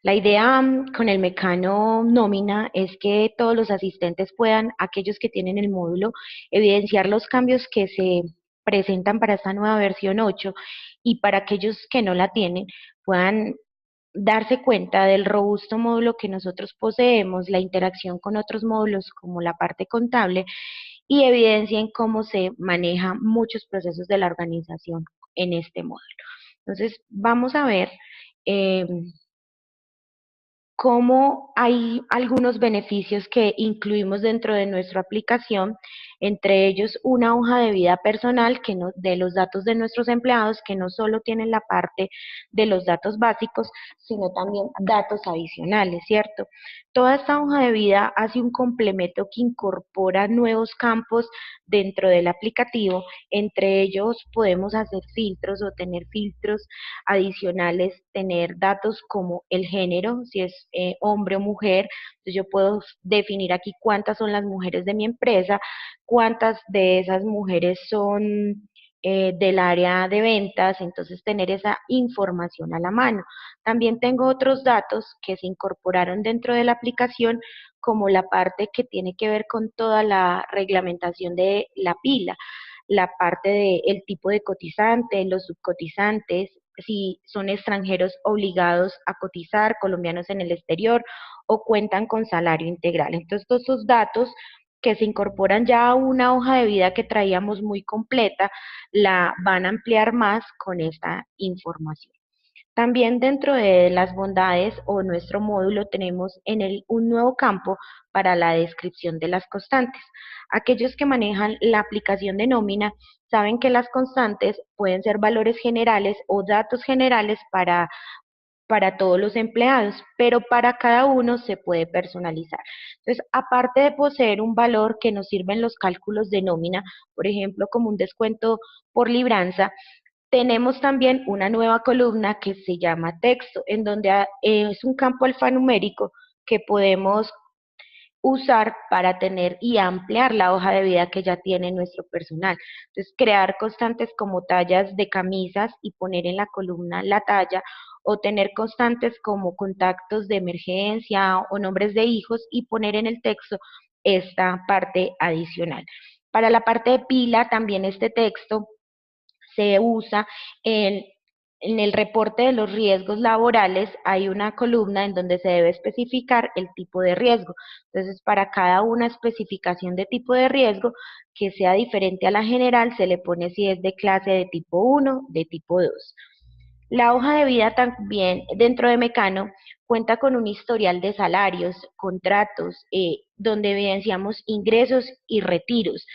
La idea con el Mecano Nómina es que todos los asistentes puedan, aquellos que tienen el módulo, evidenciar los cambios que se presentan para esta nueva versión 8 y para aquellos que no la tienen puedan darse cuenta del robusto módulo que nosotros poseemos, la interacción con otros módulos como la parte contable y evidencien cómo se manejan muchos procesos de la organización en este módulo. Entonces, vamos a ver eh, cómo hay algunos beneficios que incluimos dentro de nuestra aplicación, entre ellos una hoja de vida personal de los datos de nuestros empleados que no solo tienen la parte de los datos básicos, sino también datos adicionales, ¿cierto? Toda esta hoja de vida hace un complemento que incorpora nuevos campos dentro del aplicativo, entre ellos podemos hacer filtros o tener filtros adicionales, tener datos como el género, si es hombre o mujer. Entonces yo puedo definir aquí cuántas son las mujeres de mi empresa, cuántas de esas mujeres son del área de ventas, entonces tener esa información a la mano. También tengo otros datos que se incorporaron dentro de la aplicación, como la parte que tiene que ver con toda la reglamentación de la pila, la parte del tipo de cotizante, los subcotizantes, si son extranjeros obligados a cotizar, colombianos en el exterior o cuentan con salario integral. Entonces, todos esos datos que se incorporan ya a una hoja de vida que traíamos muy completa, la van a ampliar más con esta información. También dentro de las bondades o nuestro módulo tenemos un nuevo campo para la descripción de las constantes. Aquellos que manejan la aplicación de nómina saben que las constantes pueden ser valores generales o datos generales para todos los empleados, pero para cada uno se puede personalizar. Entonces, aparte de poseer un valor que nos sirve en los cálculos de nómina, por ejemplo, como un descuento por libranza, tenemos también una nueva columna que se llama texto, en donde es un campo alfanumérico que podemos usar para tener y ampliar la hoja de vida que ya tiene nuestro personal. Entonces, crear constantes como tallas de camisas y poner en la columna la talla, o tener constantes como contactos de emergencia o nombres de hijos y poner en el texto esta parte adicional. Para la parte de pila, también este texto se usa en, en el reporte de los riesgos laborales. Hay una columna en donde se debe especificar el tipo de riesgo. Entonces, para cada una especificación de tipo de riesgo que sea diferente a la general, se le pone si es de clase de tipo 1, de tipo 2. La hoja de vida también dentro de Mecano cuenta con un historial de salarios, contratos, donde evidenciamos ingresos y retiros.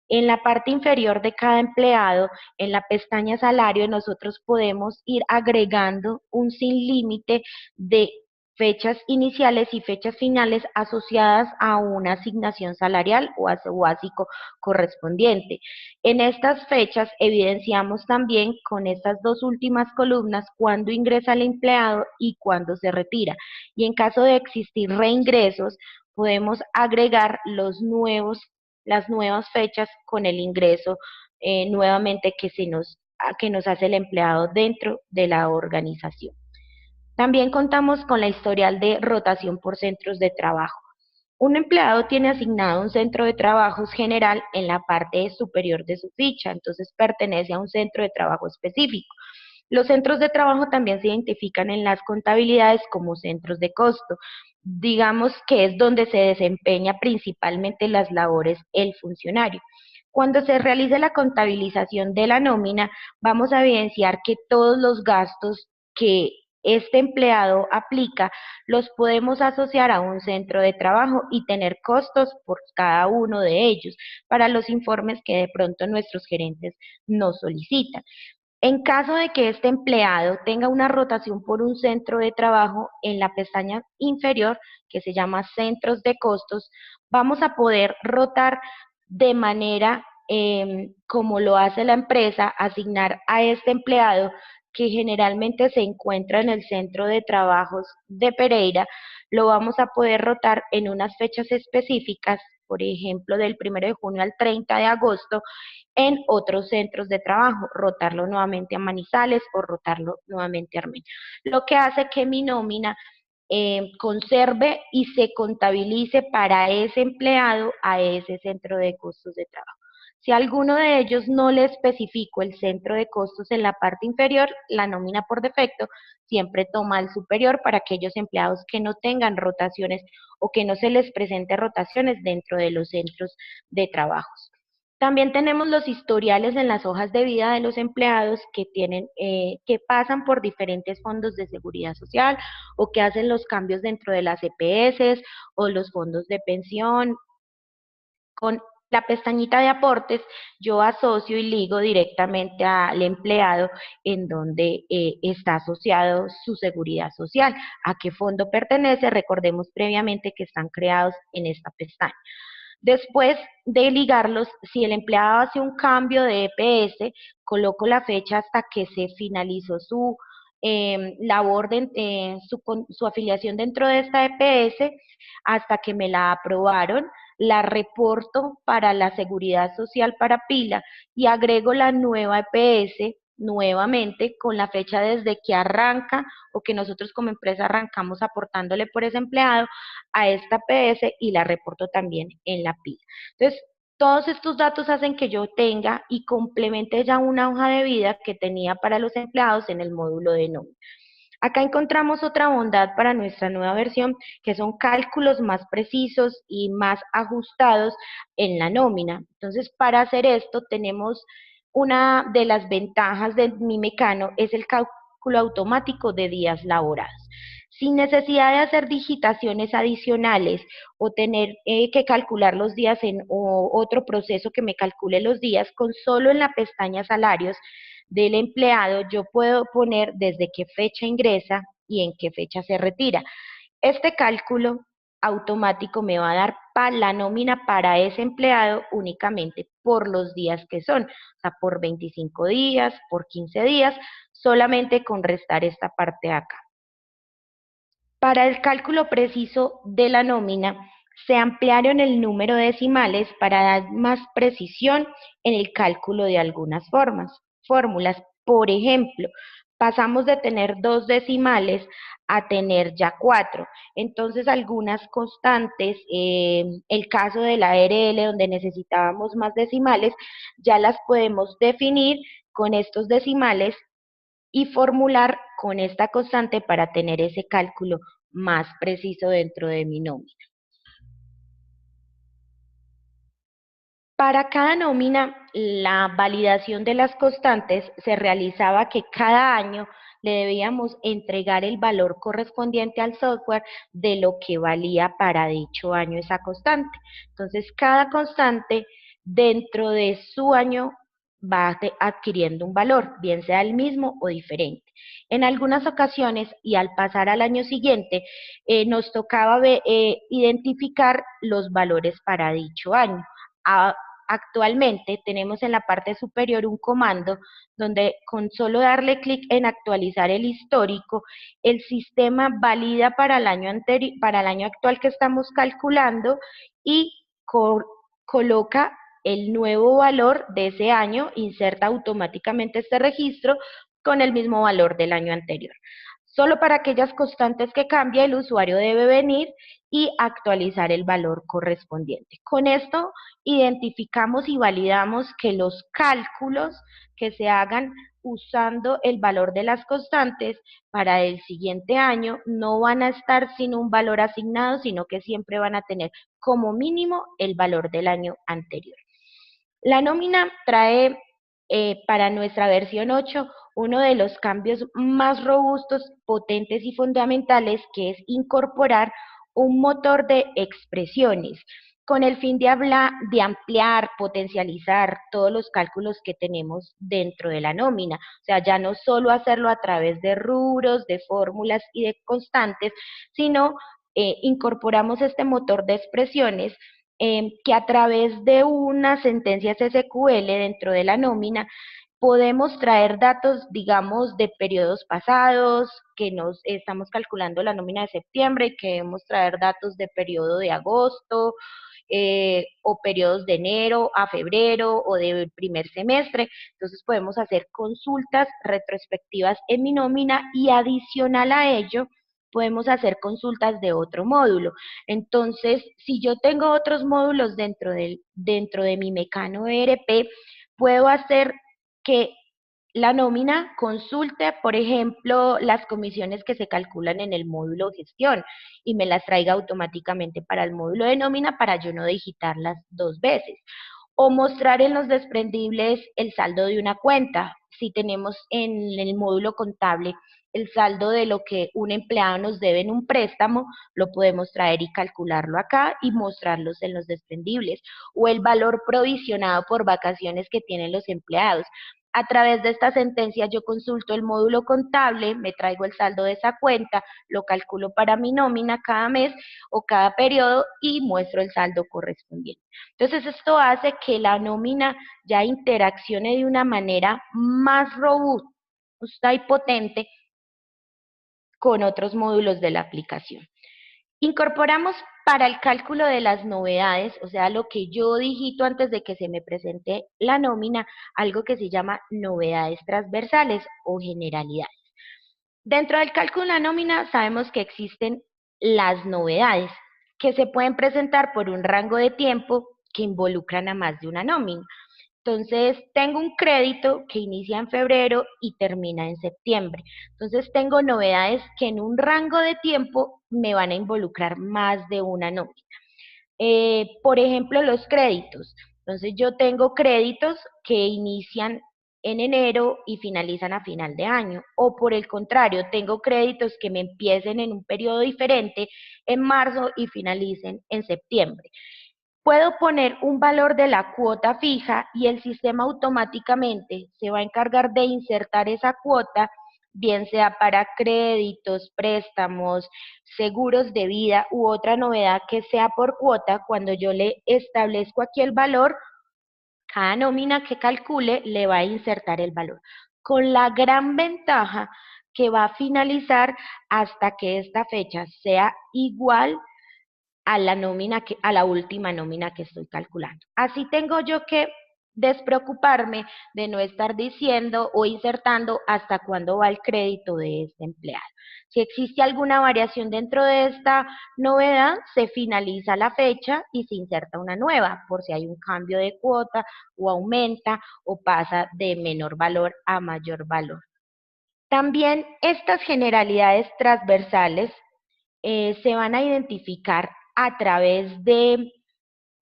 En la parte inferior de cada empleado, en la pestaña salario, nosotros podemos ir agregando un sin límite de fechas iniciales y fechas finales asociadas a una asignación salarial o a su básico correspondiente. En estas fechas evidenciamos también con estas dos últimas columnas cuándo ingresa el empleado y cuándo se retira. Y en caso de existir reingresos, podemos agregar las nuevas fechas con el ingreso nuevamente que nos hace el empleado dentro de la organización. También contamos con la historial de rotación por centros de trabajo. Un empleado tiene asignado un centro de trabajos general en la parte superior de su ficha, entonces pertenece a un centro de trabajo específico. Los centros de trabajo también se identifican en las contabilidades como centros de costo. Digamos que es donde se desempeña principalmente las labores el funcionario. Cuando se realice la contabilización de la nómina, vamos a evidenciar que todos los gastos que este empleado aplica los podemos asociar a un centro de trabajo y tener costos por cada uno de ellos para los informes que de pronto nuestros gerentes nos solicitan. En caso de que este empleado tenga una rotación por un centro de trabajo, en la pestaña inferior, que se llama centros de costos, vamos a poder rotar de manera como lo hace la empresa, asignar a este empleado que generalmente se encuentra en el centro de trabajos de Pereira, lo vamos a poder rotar en unas fechas específicas, por ejemplo, del 1 de junio al 30 de agosto, en otros centros de trabajo, rotarlo nuevamente a Manizales o rotarlo nuevamente a Armenia. Lo que hace que mi nómina conserve y se contabilice para ese empleado a ese centro de costos de trabajo. Si a alguno de ellos no le especifico el centro de costos en la parte inferior, la nómina por defecto siempre toma el superior para aquellos empleados que no tengan rotaciones o que no se les presente rotaciones dentro de los centros de trabajo. También tenemos los historiales en las hojas de vida de los empleados que pasan por diferentes fondos de seguridad social o que hacen los cambios dentro de las EPS o los fondos de pensión. Con la pestañita de aportes, yo asocio y ligo directamente al empleado en donde está asociado su seguridad social, a qué fondo pertenece. Recordemos previamente que están creados en esta pestaña. Después de ligarlos, si el empleado hace un cambio de EPS, coloco la fecha hasta que se finalizó su labor, su afiliación dentro de esta EPS, hasta que me la aprobaron, la reporto para la seguridad social para pila y agrego la nueva EPS nuevamente con la fecha desde que arranca o que nosotros como empresa arrancamos aportándole por ese empleado a esta PS y la reporto también en la pila. Entonces, todos estos datos hacen que yo tenga y complemente ya una hoja de vida que tenía para los empleados en el módulo de nómina. Acá encontramos otra bondad para nuestra nueva versión, que son cálculos más precisos y más ajustados en la nómina. Entonces, para hacer esto, tenemos una de las ventajas de Mi Mecano, es el cálculo automático de días laborados. Sin necesidad de hacer digitaciones adicionales o tener que calcular los días en otro proceso que me calcule los días, con solo en la pestaña salarios del empleado yo puedo poner desde qué fecha ingresa y en qué fecha se retira. Este cálculo automático me va a dar la nómina para ese empleado únicamente por los días que son, o sea, por 25 días, por 15 días, solamente con restar esta parte de acá. Para el cálculo preciso de la nómina, se ampliaron el número de decimales para dar más precisión en el cálculo de algunas fórmulas. Por ejemplo, pasamos de tener 2 decimales a tener ya 4. Entonces, algunas constantes, el caso de la ARL, donde necesitábamos más decimales, ya las podemos definir con estos decimales y formular con esta constante para tener ese cálculo más preciso dentro de mi nómina. Para cada nómina, la validación de las constantes se realizaba que cada año le debíamos entregar el valor correspondiente al software de lo que valía para dicho año esa constante. Entonces, cada constante dentro de su año va adquiriendo un valor, bien sea el mismo o diferente. En algunas ocasiones, y al pasar al año siguiente, nos tocaba identificar los valores para dicho año. Actualmente tenemos en la parte superior un comando donde con solo darle clic en actualizar el histórico, el sistema valida para el año anterior, para el año actual que estamos calculando y coloca el nuevo valor de ese año, inserta automáticamente este registro con el mismo valor del año anterior. Solo para aquellas constantes que cambia, el usuario debe venir y actualizar el valor correspondiente. Con esto identificamos y validamos que los cálculos que se hagan usando el valor de las constantes para el siguiente año no van a estar sin un valor asignado, sino que siempre van a tener como mínimo el valor del año anterior. La nómina trae para nuestra versión 8 uno de los cambios más robustos, potentes y fundamentales, que es incorporar un motor de expresiones con el fin de ampliar, potencializar todos los cálculos que tenemos dentro de la nómina. O sea, ya no solo hacerlo a través de rubros, de fórmulas y de constantes, sino incorporamos este motor de expresiones que a través de unas sentencias SQL dentro de la nómina podemos traer datos, digamos, de periodos pasados, que nos estamos calculando la nómina de septiembre y queremos traer datos de periodo de agosto, o periodos de enero a febrero o del primer semestre. Entonces podemos hacer consultas retrospectivas en mi nómina y adicional a ello podemos hacer consultas de otro módulo. Entonces, si yo tengo otros módulos dentro de mi Mecano ERP, puedo hacer que la nómina consulte, por ejemplo, las comisiones que se calculan en el módulo gestión y me las traiga automáticamente para el módulo de nómina para yo no digitarlas dos veces. O mostrar en los desprendibles el saldo de una cuenta. Si tenemos en el módulo contable el saldo de lo que un empleado nos debe en un préstamo, lo podemos traer y calcularlo acá y mostrarlos en los desprendibles. O el valor provisionado por vacaciones que tienen los empleados. A través de esta sentencia yo consulto el módulo contable, me traigo el saldo de esa cuenta, lo calculo para mi nómina cada mes o cada periodo y muestro el saldo correspondiente. Entonces esto hace que la nómina ya interaccione de una manera más robusta y potente con otros módulos de la aplicación. Incorporamos para el cálculo de las novedades, o sea, lo que yo digito antes de que se me presente la nómina, algo que se llama novedades transversales o generalidades. Dentro del cálculo de la nómina sabemos que existen las novedades que se pueden presentar por un rango de tiempo que involucran a más de una nómina. Entonces, tengo un crédito que inicia en febrero y termina en septiembre. Entonces, tengo novedades que en un rango de tiempo me van a involucrar más de una nómina. Por ejemplo, los créditos. Entonces, yo tengo créditos que inician en enero y finalizan a final de año. O por el contrario, tengo créditos que me empiecen en un periodo diferente en marzo y finalicen en septiembre. Puedo poner un valor de la cuota fija y el sistema automáticamente se va a encargar de insertar esa cuota, bien sea para créditos, préstamos, seguros de vida u otra novedad que sea por cuota. Cuando yo le establezco aquí el valor, cada nómina que calcule le va a insertar el valor, con la gran ventaja que va a finalizar hasta que esta fecha sea igual a a la última nómina que estoy calculando. Así tengo yo que despreocuparme de no estar diciendo o insertando hasta cuándo va el crédito de este empleado. Si existe alguna variación dentro de esta novedad, se finaliza la fecha y se inserta una nueva, por si hay un cambio de cuota o aumenta o pasa de menor valor a mayor valor. También estas generalidades transversales se van a identificar a través de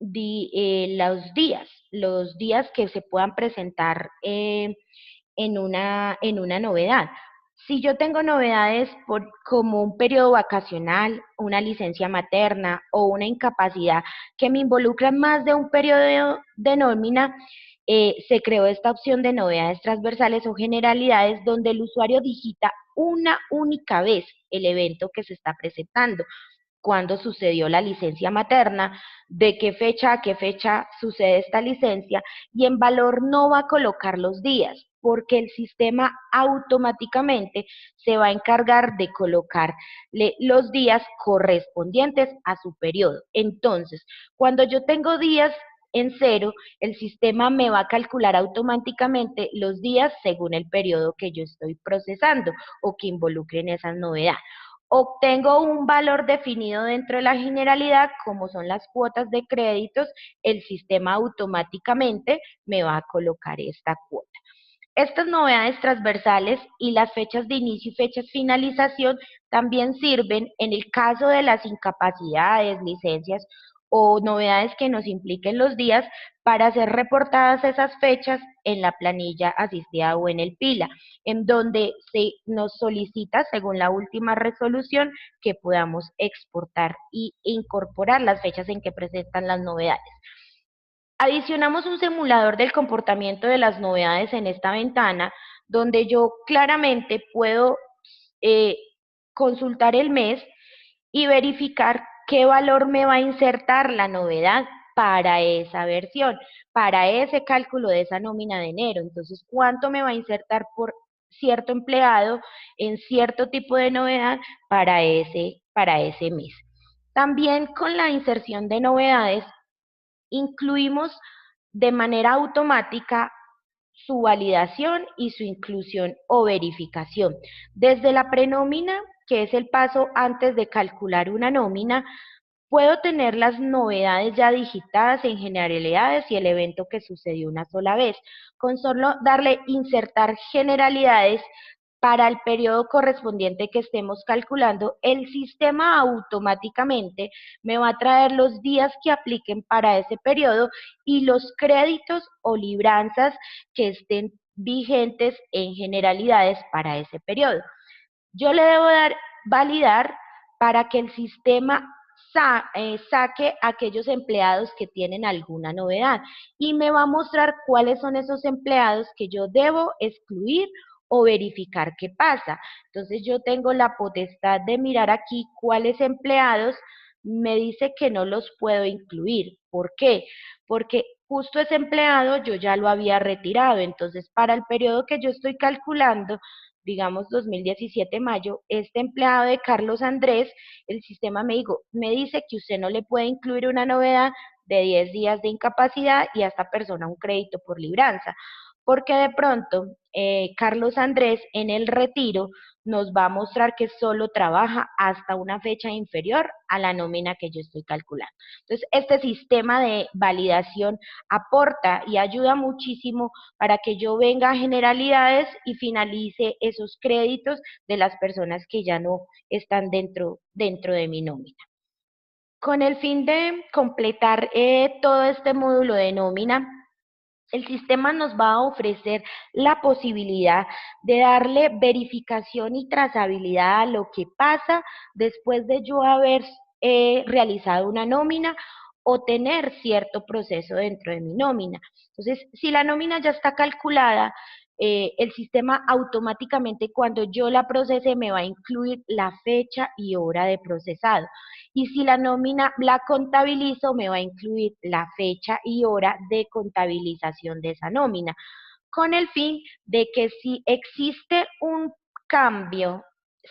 los días que se puedan presentar en una novedad. Si yo tengo novedades como un periodo vacacional, una licencia materna o una incapacidad que me involucran más de un periodo de nómina, se creó esta opción de novedades transversales o generalidades donde el usuario digita una única vez el evento que se está presentando. Cuándo sucedió la licencia materna, de qué fecha a qué fecha sucede esta licencia, y en valor no va a colocar los días, porque el sistema automáticamente se va a encargar de colocarle los días correspondientes a su periodo. Entonces, cuando yo tengo días en cero, el sistema me va a calcular automáticamente los días según el periodo que yo estoy procesando o que involucren esa novedad. Obtengo un valor definido dentro de la generalidad, como son las cuotas de créditos, el sistema automáticamente me va a colocar esta cuota. Estas novedades transversales y las fechas de inicio y fechas de finalización también sirven en el caso de las incapacidades, licencias o novedades que nos impliquen los días para ser reportadas esas fechas en la planilla asistida o en el PILA, en donde se nos solicita, según la última resolución, que podamos exportar e incorporar las fechas en que presentan las novedades. Adicionamos un simulador del comportamiento de las novedades en esta ventana, donde yo claramente puedo eh, consultar el mes y verificar qué valor me va a insertar la novedad para esa versión, para ese cálculo de esa nómina de enero. Entonces, ¿cuánto me va a insertar por cierto empleado en cierto tipo de novedad para ese mes? También con la inserción de novedades, incluimos de manera automática su validación y su inclusión o verificación. Desde la prenómina que es el paso antes de calcular una nómina, puedo tener las novedades ya digitadas en generalidades y el evento que sucedió una sola vez. Con solo darle insertar generalidades para el periodo correspondiente que estemos calculando, el sistema automáticamente me va a traer los días que apliquen para ese periodo y los créditos o libranzas que estén vigentes en generalidades para ese periodo. Yo le debo dar validar para que el sistema saque aquellos empleados que tienen alguna novedad y me va a mostrar cuáles son esos empleados que yo debo excluir o verificar qué pasa. Entonces yo tengo la potestad de mirar aquí cuáles empleados me dice que no los puedo incluir. ¿Por qué? Porque justo ese empleado yo ya lo había retirado, entonces para el periodo que yo estoy calculando, digamos 2017 mayo, este empleado de Carlos Andrés, el sistema me dice que usted no le puede incluir una novedad de 10 días de incapacidad y a esta persona un crédito por libranza, porque de pronto Carlos Andrés en el retiro nos va a mostrar que solo trabaja hasta una fecha inferior a la nómina que yo estoy calculando. Entonces, este sistema de validación aporta y ayuda muchísimo para que yo venga a generalidades y finalice esos créditos de las personas que ya no están dentro de mi nómina. Con el fin de completar todo este módulo de nómina, el sistema nos va a ofrecer la posibilidad de darle verificación y trazabilidad a lo que pasa después de yo haber realizado una nómina o tener cierto proceso dentro de mi nómina. Entonces, si la nómina ya está calculada, el sistema automáticamente cuando yo la procese me va a incluir la fecha y hora de procesado. Y si la nómina la contabilizo, me va a incluir la fecha y hora de contabilización de esa nómina, con el fin de que si existe un cambio,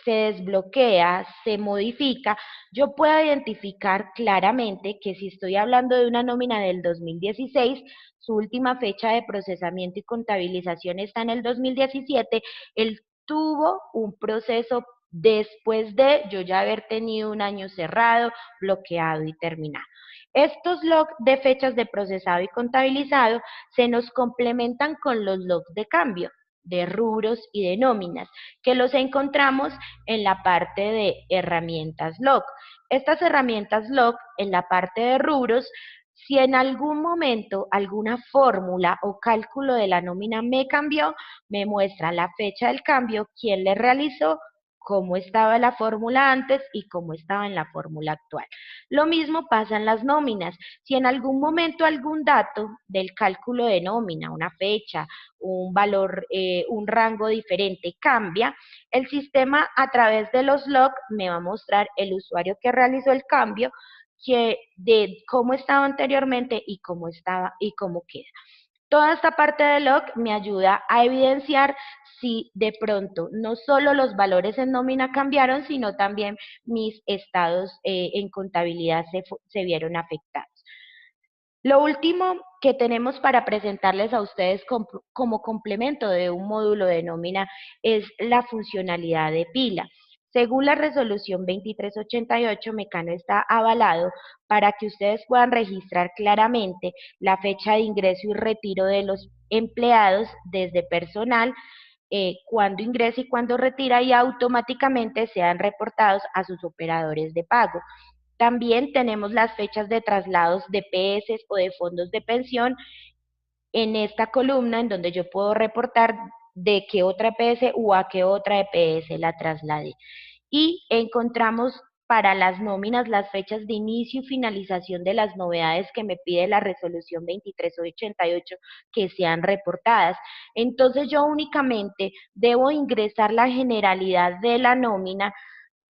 se desbloquea, se modifica, yo pueda identificar claramente que si estoy hablando de una nómina del 2016, su última fecha de procesamiento y contabilización está en el 2017, él tuvo un proceso después de yo ya haber tenido un año cerrado, bloqueado y terminado. Estos logs de fechas de procesado y contabilizado se nos complementan con los logs de cambio, de rubros y de nóminas, que los encontramos en la parte de herramientas log. Estas herramientas log, en la parte de rubros, si en algún momento alguna fórmula o cálculo de la nómina me cambió, me muestra la fecha del cambio, quién le realizó, cómo estaba la fórmula antes y cómo estaba en la fórmula actual. Lo mismo pasa en las nóminas. Si en algún momento algún dato del cálculo de nómina, una fecha, un valor, un rango diferente cambia, el sistema a través de los logs me va a mostrar el usuario que realizó el cambio, de cómo estaba anteriormente y cómo estaba y cómo queda. Toda esta parte de log me ayuda a evidenciar si de pronto no solo los valores en nómina cambiaron, sino también mis estados en contabilidad se vieron afectados. Lo último que tenemos para presentarles a ustedes como complemento de un módulo de nómina es la funcionalidad de pila. Según la resolución 2388, Mecano está avalado para que ustedes puedan registrar claramente la fecha de ingreso y retiro de los empleados desde personal, cuando ingresa y cuando retira, y automáticamente sean reportados a sus operadores de pago. También tenemos las fechas de traslados de PS o de fondos de pensión en esta columna en donde yo puedo reportar de qué otra EPS o a qué otra EPS la trasladé. Y encontramos para las nóminas las fechas de inicio y finalización de las novedades que me pide la resolución 2388 que sean reportadas. Entonces yo únicamente debo ingresar la generalidad de la nómina,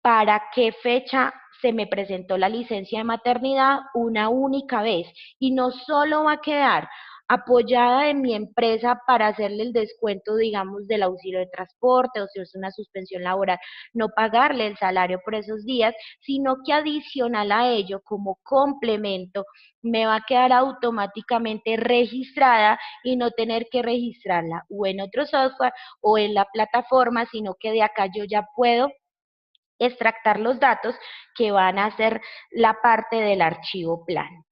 para qué fecha se me presentó la licencia de maternidad una única vez, y no solo va a quedar apoyada en mi empresa para hacerle el descuento, digamos, del auxilio de transporte, o si es una suspensión laboral, no pagarle el salario por esos días, sino que adicional a ello, como complemento, me va a quedar automáticamente registrada y no tener que registrarla o en otro software o en la plataforma, sino que de acá yo ya puedo extractar los datos que van a ser la parte del archivo plano.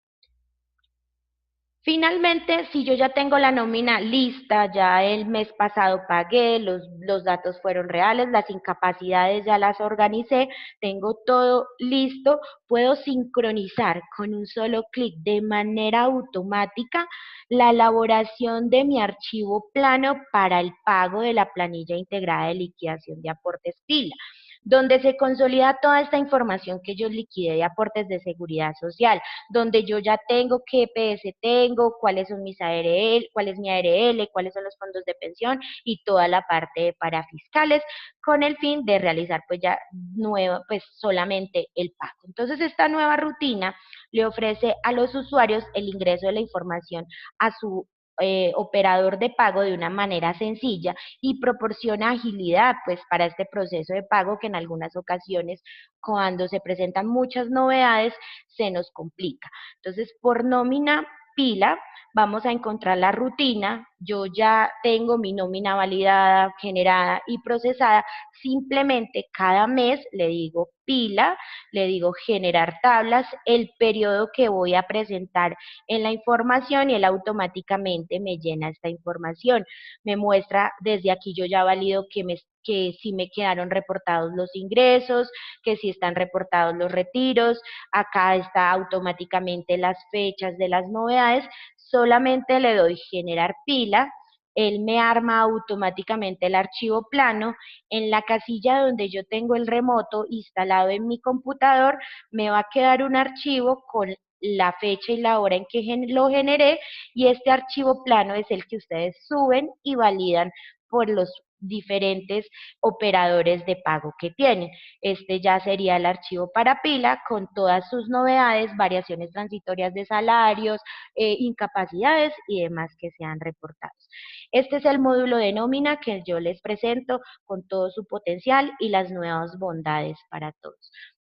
Finalmente, si yo ya tengo la nómina lista, ya el mes pasado pagué, los datos fueron reales, las incapacidades ya las organicé, tengo todo listo, puedo sincronizar con un solo clic de manera automática la elaboración de mi archivo plano para el pago de la planilla integrada de liquidación de aportes pila, donde se consolida toda esta información que yo liquidé de aportes de seguridad social, donde yo ya tengo qué EPS tengo, cuáles son mis ARL, cuál es mi ARL, cuáles son los fondos de pensión y toda la parte de parafiscales, con el fin de realizar pues ya nuevo, pues solamente el pago. Entonces esta nueva rutina le ofrece a los usuarios el ingreso de la información a su operador de pago de una manera sencilla y proporciona agilidad pues para este proceso de pago que en algunas ocasiones cuando se presentan muchas novedades se nos complica. Entonces, por nómina pila, vamos a encontrar la rutina, yo ya tengo mi nómina validada, generada y procesada, simplemente cada mes le digo pila, le digo generar tablas, el periodo que voy a presentar en la información y él automáticamente me llena esta información. Me muestra desde aquí yo ya valido que si me quedaron reportados los ingresos, que si están reportados los retiros, acá está automáticamente las fechas de las novedades, solamente le doy generar pila, él me arma automáticamente el archivo plano, en la casilla donde yo tengo el remoto instalado en mi computador, me va a quedar un archivo con la fecha y la hora en que lo generé y este archivo plano es el que ustedes suben y validan por los diferentes operadores de pago que tienen. Este ya sería el archivo para pila con todas sus novedades, variaciones transitorias de salarios, incapacidades y demás que sean reportados. Este es el módulo de nómina que yo les presento con todo su potencial y las nuevas bondades para todos.